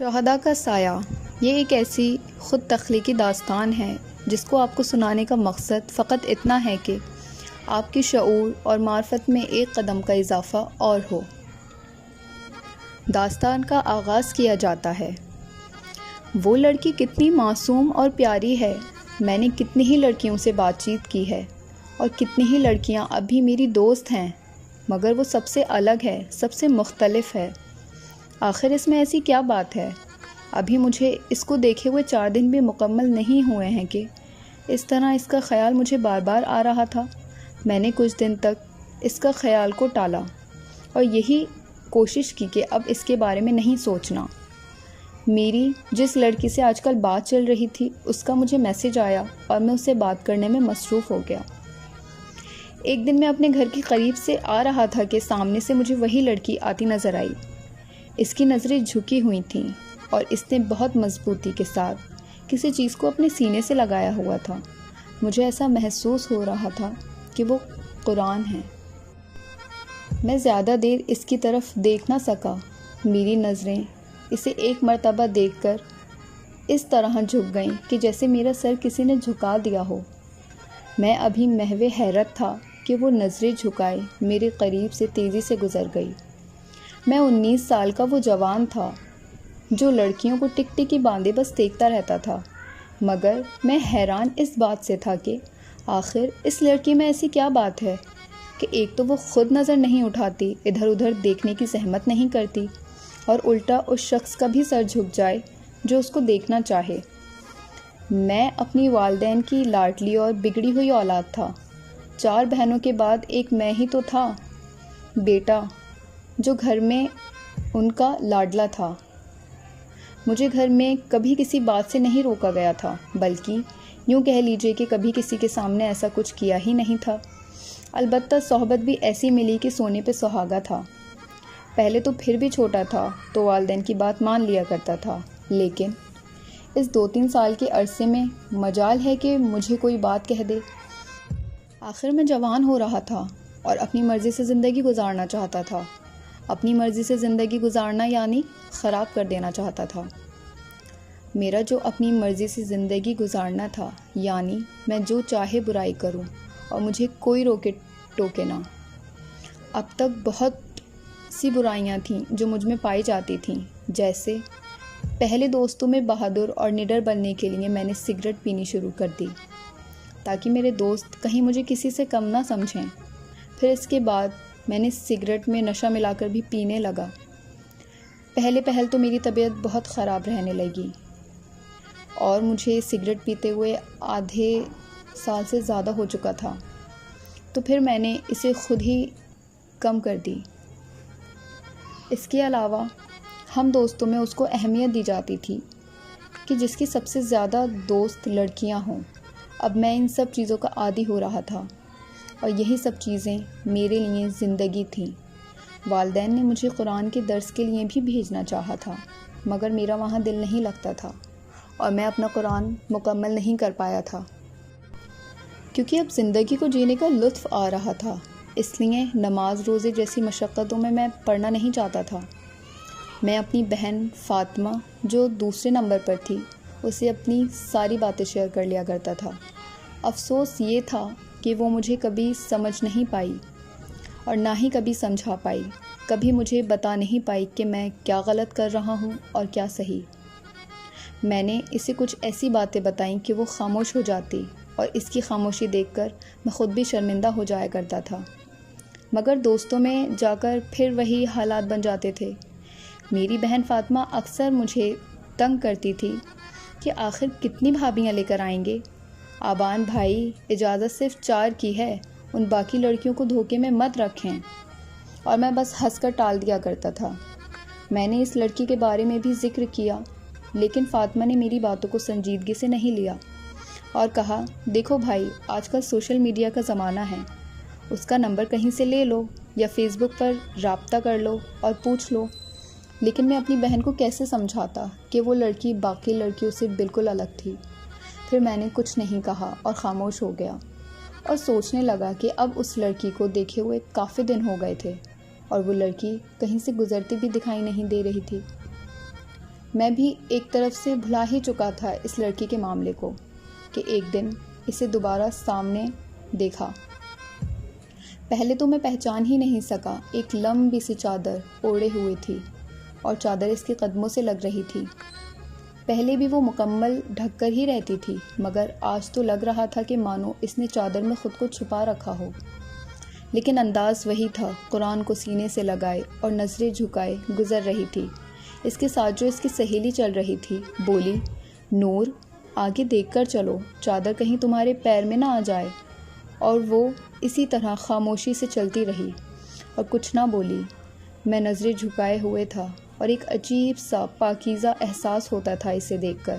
شہداء کا سایہ، یہ ایک ایسی خود تخلیقی داستان ہے جس کو آپ کو سنانے کا مقصد فقط اتنا ہے کہ آپ کی شعور اور معرفت میں ایک قدم کا اضافہ اور ہو۔ داستان کا آغاز کیا جاتا ہے، وہ لڑکی کتنی معصوم اور پیاری ہے، میں نے کتنی ہی لڑکیوں سے بات چیت کی ہے اور کتنی ہی لڑکیاں اب بھی میری دوست ہیں، مگر وہ سب سے الگ ہے، سب سے مختلف ہے۔ آخر اس میں ایسی کیا بات ہے؟ ابھی مجھے اس کو دیکھے ہوئے 4 دن بھی مکمل نہیں ہوئے ہیں کہ اس طرح اس کا خیال مجھے بار بار آ رہا تھا۔ میں نے کچھ دن تک اس کا خیال کو ٹالا اور یہی کوشش کی کہ اب اس کے بارے میں نہیں سوچنا۔ میری جس لڑکی سے آج کل بات چل رہی تھی اس کا مجھے میسج آیا اور میں اس سے بات کرنے میں مصروف ہو گیا۔ ایک دن میں اپنے گھر کے قریب سے آ رہا تھا کہ سامنے سے مجھے وہی لڑکی آتی نظر آئی۔ اس کی نظریں جھکی ہوئی تھیں اور اس نے بہت مضبوطی کے ساتھ کسی چیز کو اپنے سینے سے لگایا ہوا تھا۔ مجھے ایسا محسوس ہو رہا تھا کہ وہ قرآن ہے۔ میں زیادہ دیر اس کی طرف دیکھ نہ سکا۔ میری نظریں اسے ایک مرتبہ دیکھ کر اس طرح جھک گئیں کہ جیسے میرا سر کسی نے جھکا دیا ہو۔ میں ابھی محو حیرت تھا کہ وہ نظریں جھکائے میرے قریب سے تیزی سے گزر گئی۔ میں 19 سال کا وہ جوان تھا جو لڑکیوں کو ٹک ٹکی باندھے بس دیکھتا رہتا تھا، مگر میں حیران اس بات سے تھا کہ آخر اس لڑکی میں ایسی کیا بات ہے کہ ایک تو وہ خود نظر نہیں اٹھاتی، ادھر ادھر دیکھنے کی زحمت نہیں کرتی اور الٹا اس شخص کا بھی سر جھک جائے جو اس کو دیکھنا چاہے۔ میں اپنی والدین کی لاڈلی اور بگڑی ہوئی اولاد تھا۔ 4 بہنوں کے بعد ایک میں ہی تو تھا، بیٹا جو گھر میں ان کا لاڈلا تھا۔ مجھے گھر میں کبھی کسی بات سے نہیں روکا گیا تھا، بلکہ یوں کہہ لیجئے کہ کبھی کسی کے سامنے ایسا کچھ کیا ہی نہیں تھا۔ البتہ صحبت بھی ایسی ملی کہ سونے پہ سہاگا تھا۔ پہلے تو پھر بھی چھوٹا تھا تو والدین کی بات مان لیا کرتا تھا، لیکن اس 2-3 سال کے عرصے میں مجال ہے کہ مجھے کوئی بات کہہ دے۔ آخر میں جوان ہو رہا تھا اور اپنی مرضی سے زندگی گزارنا چاہتا تھا۔ اپنی مرضی سے زندگی گزارنا یعنی خراب کر دینا چاہتا تھا۔ میرا جو اپنی مرضی سے زندگی گزارنا تھا یعنی میں جو چاہے برائی کروں اور مجھے کوئی روکے ٹوکے نہ۔ اب تک بہت سی برائیاں تھیں جو مجھ میں پائی جاتی تھیں، جیسے پہلے دوستوں میں بہادر اور نڈر بننے کے لیے میں نے سگریٹ پینی شروع کر دی تاکہ میرے دوست کہیں مجھے کسی سے کم نہ سمجھیں۔ پھر اس کے بعد میں نے سگریٹ میں نشہ ملا کر بھی پینے لگا۔ پہل تو میری طبیعت بہت خراب رہنے لگی اور مجھے سگریٹ پیتے ہوئے آدھے سال سے زیادہ ہو چکا تھا، تو پھر میں نے اسے خود ہی کم کر دی۔ اس کے علاوہ ہم دوستوں میں اس کو اہمیت دی جاتی تھی کہ جس کی سب سے زیادہ دوست لڑکیاں ہوں۔ اب میں ان سب چیزوں کا عادی ہو رہا تھا اور یہی سب چیزیں میرے لیے زندگی تھیں۔ والدین نے مجھے قرآن کے درس کے لیے بھی بھیجنا چاہا تھا، مگر میرا وہاں دل نہیں لگتا تھا اور میں اپنا قرآن مکمل نہیں کر پایا تھا، کیونکہ اب زندگی کو جینے کا لطف آ رہا تھا۔ اس لیے نماز روزے جیسی مشقتوں میں پڑھنا نہیں چاہتا تھا۔ میں اپنی بہن فاطمہ جو دوسرے نمبر پر تھی اسے اپنی ساری باتیں شیئر کر لیا کرتا تھا۔ افسوس یہ تھا کہ وہ مجھے کبھی سمجھ نہیں پائی اور نہ ہی کبھی سمجھا پائی، کبھی مجھے بتا نہیں پائی کہ میں کیا غلط کر رہا ہوں اور کیا صحیح۔ میں نے اسے کچھ ایسی باتیں بتائیں کہ وہ خاموش ہو جاتی اور اس کی خاموشی دیکھ کر میں خود بھی شرمندہ ہو جایا کرتا تھا، مگر دوستوں میں جا کر پھر وہی حالات بن جاتے تھے۔ میری بہن فاطمہ اکثر مجھے تنگ کرتی تھی کہ آخر کتنی بھابیاں لے کر آئیں گے، آبان بھائی اجازت صرف 4 کی ہے، ان باقی لڑکیوں کو دھوکے میں مت رکھیں، اور میں بس ہنس کر ٹال دیا کرتا تھا۔ میں نے اس لڑکی کے بارے میں بھی ذکر کیا، لیکن فاطمہ نے میری باتوں کو سنجیدگی سے نہیں لیا اور کہا، دیکھو بھائی، آج کل سوشل میڈیا کا زمانہ ہے، اس کا نمبر کہیں سے لے لو یا فیس بک پر رابطہ کر لو اور پوچھ لو۔ لیکن میں اپنی بہن کو کیسے سمجھاتا کہ وہ لڑکی باقی لڑکیوں سے بالکل الگ تھی۔ پھر میں نے کچھ نہیں کہا اور خاموش ہو گیا اور سوچنے لگا کہ اب اس لڑکی کو دیکھے ہوئے کافی دن ہو گئے تھے اور وہ لڑکی کہیں سے گزرتی بھی دکھائی نہیں دے رہی تھی۔ میں بھی ایک طرف سے بھلا ہی چکا تھا اس لڑکی کے معاملے کو کہ ایک دن اسے دوبارہ سامنے دیکھا۔ پہلے تو میں پہچان ہی نہیں سکا، ایک لمبی سی چادر اوڑھے ہوئی تھی اور چادر اس کے قدموں سے لگ رہی تھی۔ پہلے بھی وہ مکمل ڈھک کر ہی رہتی تھی، مگر آج تو لگ رہا تھا کہ مانو اس نے چادر میں خود کو چھپا رکھا ہو۔ لیکن انداز وہی تھا، قرآن کو سینے سے لگائے اور نظریں جھکائے گزر رہی تھی۔ اس کے ساتھ جو اس کی سہیلی چل رہی تھی بولی، نور آگے دیکھ کر چلو، چادر کہیں تمہارے پیر میں نہ آ جائے۔ اور وہ اسی طرح خاموشی سے چلتی رہی اور کچھ نہ بولی۔ میں نظریں جھکائے ہوئے تھا اور ایک عجیب سا پاکیزہ احساس ہوتا تھا اسے دیکھ کر۔